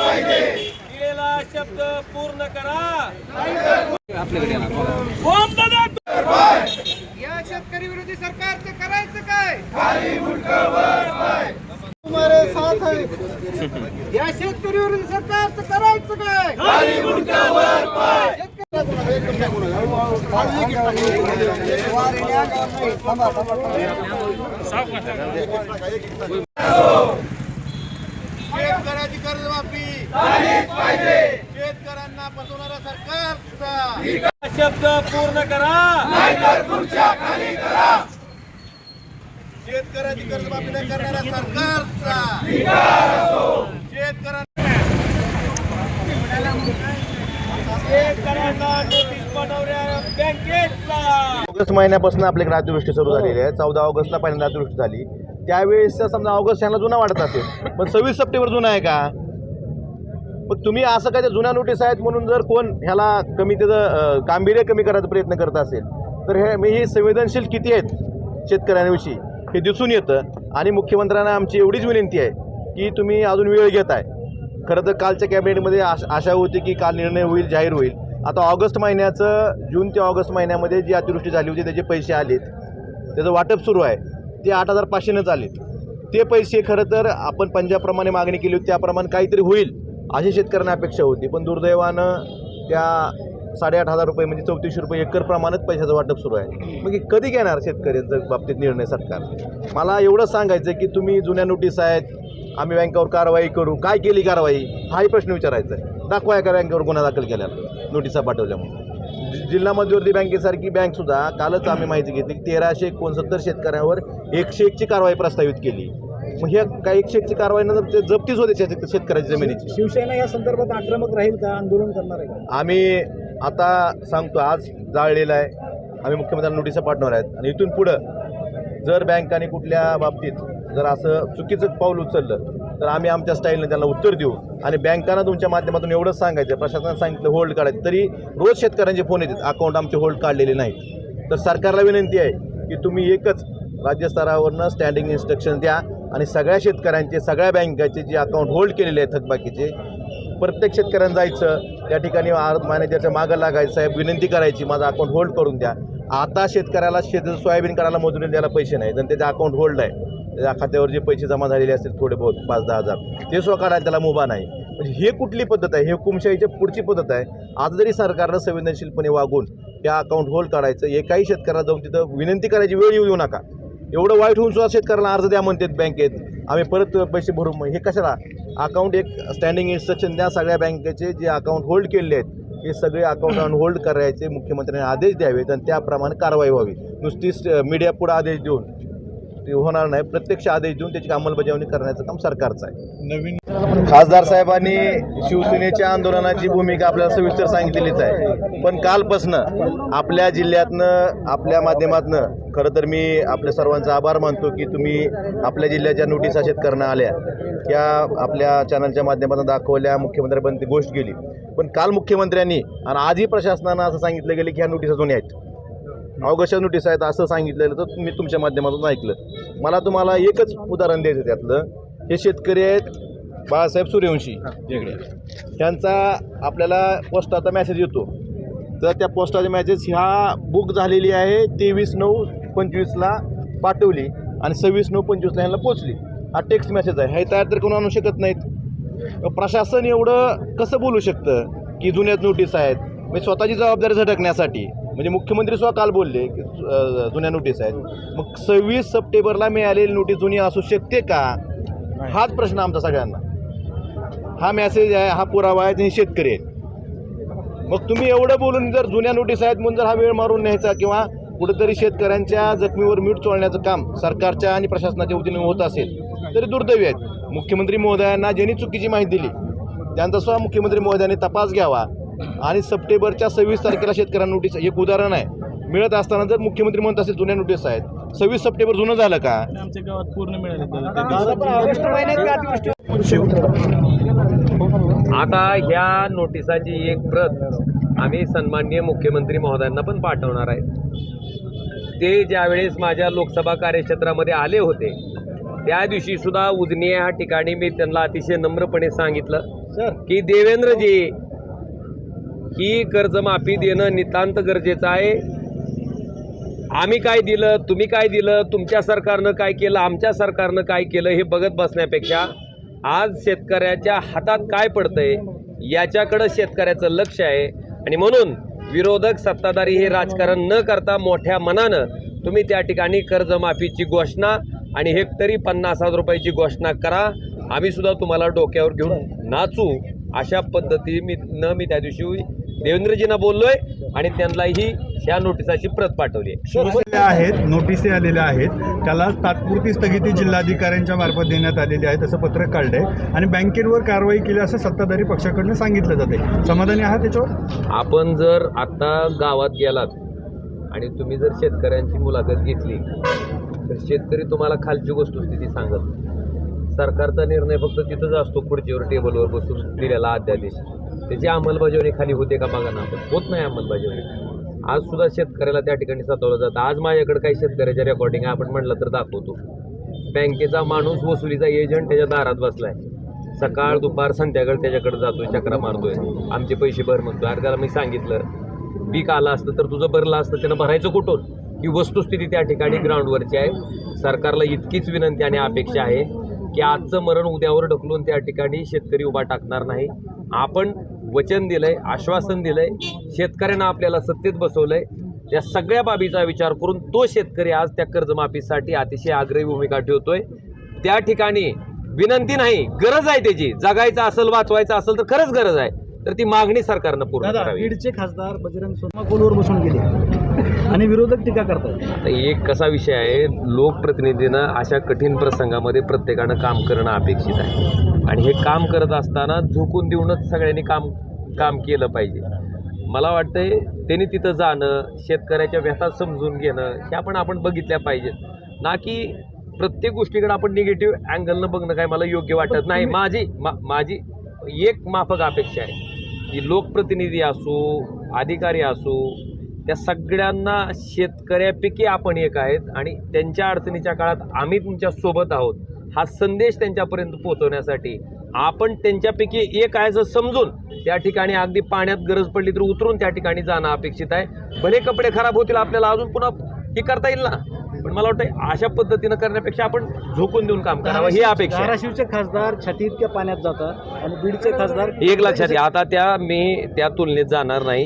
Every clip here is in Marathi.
दिलेला शब्द पूर्ण करा। या शेतकरी विरोधी सरकारचं करायचं काय? तुम्हारे साथ है। या शेतकरी विरोधी सरकारचं करायचं काय? शेतकऱ्याची कर्जमाफी झालीच पाहिजे। शेतकऱ्यांना फसवणाऱ्या सरकारचा शब्द पूर्ण करा। शेतकऱ्याची कर्जमाफी न करणाऱ्या सरकारचा शेतकऱ्यांना नोटीस पाठवणाऱ्या बँकेचा। ऑगस्ट महिन्यापासून आपल्याकडे अतिवृष्टी सुरू झालेली आहे। 14 ऑगस्टला पहिल्यांदा अतिवृष्टी झाली। त्यावेळेस समजा ऑगस्ट ह्याला जुना वाटत असेल, पण 26 सप्टेंबर जुना आहे का? मग तुम्ही असं काय जुन्या नोटीस आहेत म्हणून जर कोण ह्याला कमी त्याचं गांभीर्य कमी करायचा प्रयत्न करत असेल तर हे संवेदनशील किती आहेत शेतकऱ्यांविषयी हे दिसून येतं। आणि मुख्यमंत्र्यांना आमची एवढीच विनंती आहे की तुम्ही अजून वेळ घेताय। खरं तर कालच्या कॅबिनेटमध्ये आशा होती की काल निर्णय होईल, जाहीर होईल। आता ऑगस्ट महिन्याचं जून ते ऑगस्ट महिन्यामध्ये जी अतिवृष्टी झाली होती त्याचे पैसे आलेत, त्याचं वाटप सुरू आहे। ते 8,500नंच आलेत। ते पैसे खरं तर आपण पंजाबप्रमाणे मागणी केली होती त्याप्रमाणे काहीतरी होईल अशी शेतकऱ्यांना अपेक्षा होती, पण दुर्दैवानं त्या 8,500 रुपये म्हणजे 3400 रुपये एकर प्रमाणात पैशाचं वाटप सुरू आहे। मग कधी घेणार शेतकऱ्यांच्या बाबतीत निर्णय सरकार? मला एवढं सांगायचं की तुम्ही जुन्या नोटीस आहेत, आम्ही बँकेवर कारवाई करू, काय केली कारवाई हाही प्रश्न विचारायचा आहे। दाखवा का बँकेवर गुन्हा दाखल केल्यानं नोटिसा पाठवल्यामुळे। जिल्हा मध्यवर्ती बँकेसारखी बँकसुद्धा कालच आम्ही माहिती घेतली 1369 शेतकऱ्यांवर 101ची कारवाई प्रस्तावित केली। मग ह्या काही 101ची कारवाईनंतर ते जप्तीच होते शेतकऱ्याच्या जमिनीची। शिवसेना या संदर्भात आक्रमक राहील का? आंदोलन करणार आहे का? आम्ही आता सांगतो आज जाळलेलं आहे। आम्ही मुख्यमंत्र्यांना नोटिसा पाठवणार आहेत आणि इथून पुढं जर बँकाने कुठल्या बाबतीत जर असं चुकीचं पाऊल उचललं तर आम्ही आमच्या स्टाईलने त्यांना उत्तर देऊ। आणि बँकांना तुमच्या माध्यमातून एवढंच सांगायचं, प्रशासनाने सांगितलं होल्ड काढायचं, तरी रोज शेतकऱ्यांचे फोन येतात अकाउंट आमचे होल्ड काढलेले नाहीत। तर सरकारला विनंती आहे की तुम्ही एकच राज्यस्तरावरनं स्टँडिंग इन्स्ट्रक्शन द्या आणि सगळ्या शेतकऱ्यांचे, सगळ्या बँकाचे जे अकाउंट होल्ड केलेले आहेत थकबाकीचे, प्रत्येक शेतकऱ्यांना जायचं त्या ठिकाणी मॅनेजरच्या मागं लागायचं, साहेब विनंती करायची माझं अकाउंट होल्ड करून द्या। आता शेतकऱ्याला शेताचं सोयाबीन काढायला मजुरी द्यायला पैसे नाहीत आणि त्याचं अकाउंट होल्ड आहे, त्याच्या खात्यावर जे पैसे जमा झालेले असतील थोडे बहुत 5-10 हजार ते स्वतः काढायला त्याला मुभा नाही। म्हणजे हे कुठली पद्धत आहे? हे हुकुमशाहीच्या पुढची पद्धत आहे। आज जरी सरकारनं संवेदनशीलपणे वागून त्या अकाउंट होल्ड काढायचं, एकाही शेतकऱ्याला जाऊन तिथं विनंती करायची वेळ येऊ नका। एवढं वाईट होऊन सुद्धा शेतकऱ्याला अर्ज द्या म्हणतात बँकेत, आम्ही परत पैसे भरू। मग हे कशाला? अकाउंट एक स्टँडिंग इन्स्ट्रक्शन द्या, सगळ्या बँकेचे जे अकाउंट होल्ड केलेले आहेत हे सगळे अकाउंट ऑन होल्ड करायचे, मुख्यमंत्र्यांनी आदेश द्यावेत आणि त्याप्रमाणे कारवाई व्हावी। नुसतीच मीडिया पुढे आदेश देऊन ते होणार नाही, प्रत्यक्ष आदेश देऊन त्याची अंमलबजावणी करण्याचं काम सरकारचं आहे। नवीन खासदार साहेबांनी शिवसेनेच्या आंदोलनाची भूमिका आपल्याला सविस्तर सांगितलेलीच आहे, पण कालपासनं आपल्या जिल्ह्यातनं आपल्या माध्यमातनं खरं तर मी आपल्या सर्वांचा आभार मानतो की तुम्ही आपल्या जिल्ह्याच्या नोटिसा शेतकऱ्यांना आल्या त्या आपल्या चॅनलच्या माध्यमातून दाखवल्या, मुख्यमंत्र्यांपर्यंत गोष्ट गेली। पण काल मुख्यमंत्र्यांनी आणि आजही प्रशासनानं असं सांगितलं गेलं की ह्या नोटिसा जुन्या आहेत, ऑगस्टच्या नोटीस आहेत असं सांगितलेलं, तर मी तुमच्या माध्यमातून ऐकलं। मला तुम्हाला एकच उदाहरण द्यायचं त्यातलं, हे शेतकरी आहेत बाळासाहेब सूर्यवंशी वेगळे, त्यांचा आपल्याला पोस्टाचा मेसेज येतो, तर त्या पोस्टाची मेसेज ह्या बुक झालेली आहे 23/9/25ला पाठवली आणि 26/9/25ला ह्यांना पोचली। हा टेक्स्ट मेसेज आहे, हे तयार तर कोण आणू शकत नाहीत। प्रशासन एवढं कसं बोलू शकतं की जुन्यात नोटीस आहेत? म्हणजे स्वतःची जबाबदारी झटकण्यासाठी, म्हणजे मुख्यमंत्री स्वतः काल बोलले की जुन्या नोटीस आहेत, मग 26 सप्टेंबरला मिळालेली नोटीस जुनी असू शकते का? हाच प्रश्न आमचा सगळ्यांना। हा मेसेज आहे, हा पुरावा आहे, हे शेतकरी आहेत। मग तुम्ही एवढं बोलून जर जुन्या नोटीस आहेत म्हणून जर हा वेळ मारून न्यायचा किंवा कुठेतरी शेतकऱ्यांच्या जखमीवर मीठ चोळण्याचं काम सरकारच्या आणि प्रशासनाच्या वतीने होत असेल तरी दुर्दैवी आहेत। मुख्यमंत्री महोदयांना ज्यांनी चुकीची माहिती दिली त्यांचा सुद्धा मुख्यमंत्री महोदयांनी तपास घ्यावा आणि सप्टेंबरच्या 26 तारखेला शेतकऱ्यांना नोटीस, एक उदाहरण आहे, मिळत असताना जर मुख्यमंत्री म्हणत असेल जुन्या नोटीस आहेत, 26 सप्टेंबर जुनं झालं का? आमच्या गावात पूर्ण मिळाले। आता ह्या नोटिसाची एक प्रत आम्ही सन्माननीय मुख्यमंत्री महोदयांना पण पाठवणार आहे। ते ज्यावेळेस माझ्या लोकसभा कार्यक्षेत्रामध्ये आले होते त्या दिवशी सुद्धा उजनी या ठिकाणी मी त्यांना अतिशय नम्रपणे सांगितलं की देवेंद्रजी ही कर्जमाफी देणं नितांत गरजेचं आहे. आम्ही काय दिलं, तुम्ही काय दिलं, तुमच्या सरकारनं काय केलं, आमच्या सरकारनं काय केलं हे बघत बसण्यापेक्षा आज शेतकऱ्याच्या हातात काय पडतंय याच्याकडं शेतकऱ्याचं लक्ष आहे. आणि म्हणून विरोधक सत्ताधारी हे राजकारण न करता मोठ्या मनानं तुम्ही त्या ठिकाणी कर्जमाफीची घोषणा आणि हेक्टरी 50,000 रुपयाची घोषणा करा. आम्ही सुद्धा तुम्हाला डोक्यावर घेऊन नाचू अशा पद्धतीनं मी त्या दिवशी देवेंद्रजींना बोललोय आणि त्यांनाही ह्या नोटिसाची प्रत पाठवली आहे. सुरू आहेत, नोटिसी आलेल्या आहेत, त्याला तात्पुरती स्थगिती जिल्हाधिकाऱ्यांच्या मार्फत देण्यात आलेली आहे, तसं पत्रक काढलंय आणि बँकेवर कारवाई केली असं सत्ताधारी पक्षाकडनं सांगितलं जाते. समाधानी आहात त्याच्यावर? आपण जर आता गावात गेलात आणि तुम्ही जर शेतकऱ्यांची मुलाखत घेतली तर शेतकरी तुम्हाला खालची वस्तुस्थिती सांगत. सरकारचा निर्णय फक्त तिथंच असतो खुर्चीवर टेबलवर बसून दिलेला अध्यादेश, त्याची अंमलबजावणी खाली होते का बघा ना. आपण होत नाही अंमलबजावणी. आज सुद्धा शेतकऱ्याला त्या ठिकाणी सतावलं जातं. आज माझ्याकडे काही शेतकऱ्याच्या रेकॉर्डिंग आपण म्हटलं तर दाखवतो. बँकेचा माणूस वसुलीचा एजंट त्याच्या दारात बसलाय, सकाळ दुपार संध्याकाळ त्याच्याकडे जातोय, चक्रा मारतोय, आमचे पैसे भर म्हणतोय. अरे त्याला मी सांगितलं पीक आलं असतं तर तुझं भरलं असतं, त्यानं भरायचं कुठून. ही वस्तुस्थिती त्या ठिकाणी ग्राउंडवरची आहे. सरकारला इतकीच विनंती आणि अपेक्षा आहे की आजचं मरण उद्यावर ढकलून त्या ठिकाणी शेतकरी उभा टाकणार नाही. आपण वचन दिलंय, आश्वासन दिलंय, शेतकऱ्यांना आपल्याला सत्तेत बसवलंय. या सगळ्या बाबीचा विचार करून तो शेतकरी आज त्या कर्जमाफीसाठी अतिशय आग्रही भूमिका ठेवतोय. त्या ठिकाणी विनंती नाही, गरज आहे त्याची. जगायचं असेल, वाचवायचं असेल तर खरंच गरज आहे, तर ती मागणी सरकारनं पूर्ण करावी. बीडचे खासदार बजरंग सोनवणेवर बसून गेले आणि विरोधक टीका करतात. आता एक कसा विषय आहे, लोकप्रतिनिधीनं अशा कठीण प्रसंगामध्ये प्रत्येकानं काम करणं अपेक्षित आहे आणि हे काम करत असताना झोकून देऊनच सगळ्यांनी काम केलं पाहिजे. मला वाटतंय त्यांनी तिथं जाणं, शेतकऱ्याच्या व्यथा समजून घेणं ह्या पण आपण बघितल्या पाहिजेत, ना की प्रत्येक गोष्टीकडे आपण निगेटिव्ह अँगलनं बघणं काय मला योग्य वाटत नाही. माझी एक माफक अपेक्षा आहे की लोकप्रतिनिधी असो, अधिकारी असो, त्या सगळ्यांना शेतकऱ्यापैकी आपण एक आहेत आणि त्यांच्या अडचणीच्या काळात आम्ही तुमच्या सोबत आहोत हा संदेश त्यांच्यापर्यंत पोहोचवण्यासाठी आपण त्यांच्यापैकी एक आहे असं समजून त्या ठिकाणी अगदी पाण्यात गरज पडली तर उतरून त्या ठिकाणी जाणं अपेक्षित आहे. भले कपडे खराब होतील, आपल्याला अजून पुन्हा हे करता येईल ना, पण मला वाटतं अशा पद्धतीनं करण्यापेक्षा आपण झोकून देऊन काम करावं ही अपेक्षा. धाराशिवचे खासदार छाती इतक्या पाण्यात जातात आणि बीडचे खासदार एक लक्षात घ्या, आता मी त्या तुलनेत जाणार नाही.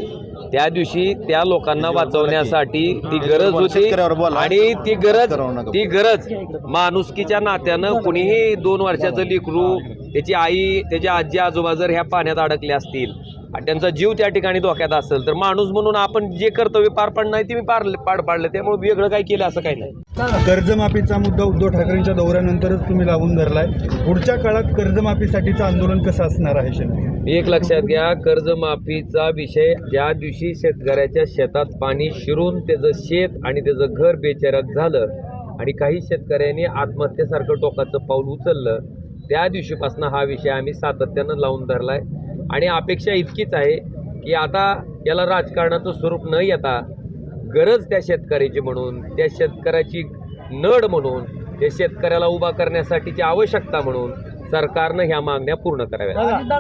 त्या दिवशी त्या लोकांना वाचवण्यासाठी ती गरज होती आणि ती गरज माणुसकीच्या नात्यानं कुणीही 2 वर्षाचं लेकरू, त्याची आई, त्याच्या आजी आजोबा जर ह्या पाण्यात अडकले असतील आणि त्यांचा जीव त्या ठिकाणी धोक्यात असेल तर माणूस म्हणून आपण जे कर्तव्य पार पाडणं नाही ते मी पार पाडलं. त्यामुळे वेगळं काय केलं असं काही नाही. कर्जमाफीचा मुद्दा उद्धव ठाकरेंच्या दौऱ्यानंतरच तुम्ही लावून धरलाय. पुढच्या काळात कर्जमाफीसाठीचं आंदोलन कसं असणार आहे? शेतकरी एक लक्षात घ्या, कर्जमाफीचा विषय ज्या दिवशी शेतकऱ्याच्या शेतात पाणी शिरून त्याचं शेत आणि त्याचं घर बेचिराख झालं आणि काही शेतकऱ्यांनी आत्महत्येसारखं टोकाचं पाऊल उचललं, त्या दिवशीपासून हा विषय आम्ही सातत्यानं लावून धरलाय. आणि अपेक्षा इतकीच आहे की आता याला राजकारणाचं स्वरूप न येता गरज त्या शेतकऱ्याची म्हणून, त्या शेतकऱ्याची नड म्हणून, त्या शेतकऱ्याला उभा करण्यासाठीची आवश्यकता म्हणून सरकारनं ह्या मागण्या पूर्ण कराव्यात.